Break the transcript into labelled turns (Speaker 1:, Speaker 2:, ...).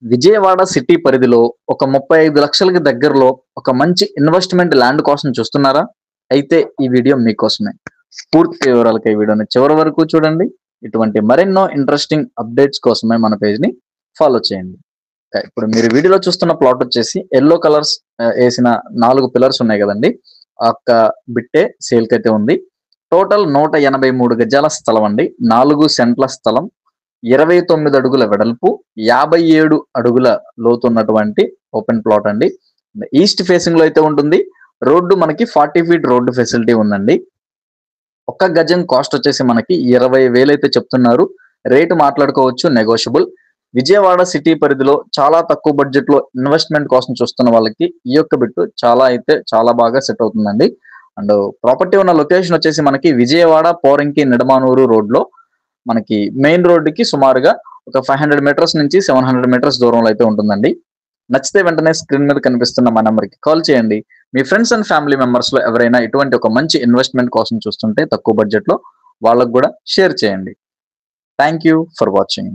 Speaker 1: Vijayawada city పరిధిలో ఒక 35 లక్షలకి దగ్గరలో ఒక మంచి ఇన్వెస్ట్‌మెంట్ ల్యాండ్ కోసం చూస్తున్నారా? అయితే ఈ వీడియో మీకోసమే. పూర్తి వివరాలకై వీడియోని చివరి వరకు చూడండి. ఇటువంటి మరెన్నో ఇంట్రెస్టింగ్ అప్డేట్స్ కోసమే మన పేజ్‌ని ఫాలో చేయండి. ఇప్పుడు మీరు వీడియోలో చూస్తున్న ప్లాట్ వచ్చేసి యెల్లో కలర్స్ ఏసిన 4 పిల్లర్స్ ఉన్నాయి గదండీ! ఆ ఒక్క బిట్టే సేల్‌కైతే ఉంది. టోటల్ 183 గజాల స్థలం అండి. 4 సెంట్ల స్థలం. 29 అడుగుల వెడల్పు, 57 అడుగుల లోతున్నటువంటి ఓపెన్ ప్లాట్ అండి. ఈస్ట్ ఫేసింగ్ లో అయితే ఉంటుంది. రోడ్డు మనకి 40 ఫీట్ రోడ్డు ఫెసిలిటీ ఉందండి. ఒక్క గజం కాస్ట్ వచ్చేసి మనకి 20,000 అయితే చెప్తున్నారు. రేటు మాట్లాడుకోవచ్చు, నెగోషియబుల్. విజయవాడ సిటీ పరిధిలో చాలా తక్కువ బడ్జెట్ లో ఇన్వెస్ట్మెంట్ కోసం చూస్తున్న వాళ్ళకి ఈ యొక్క బిట్టు చాలా బాగా సెట్ అవుతుందండి. అండ్ ప్రాపర్టీ ఉన్న లొకేషన్ వచ్చేసి మనకి విజయవాడ పోరంకి నిడమానూరు రోడ్ లో మనకి మెయిన్ రోడ్డుకి సుమారుగా ఒక 500 మీటర్స్ నుంచి 700 మీటర్స్ దూరంలో అయితే ఉంటుందండి. నచ్చితే వెంటనే స్క్రీన్ మీద కనిపిస్తున్న మా నెంబర్కి కాల్ చేయండి. మీ ఫ్రెండ్స్ అండ్ ఫ్యామిలీ మెంబర్స్ లో ఎవరైనా ఇటువంటి ఒక మంచి ఇన్వెస్ట్మెంట్ కోసం చూస్తుంటే తక్కువ బడ్జెట్ లో వాళ్ళకు కూడా షేర్ చేయండి. Thank you for watching.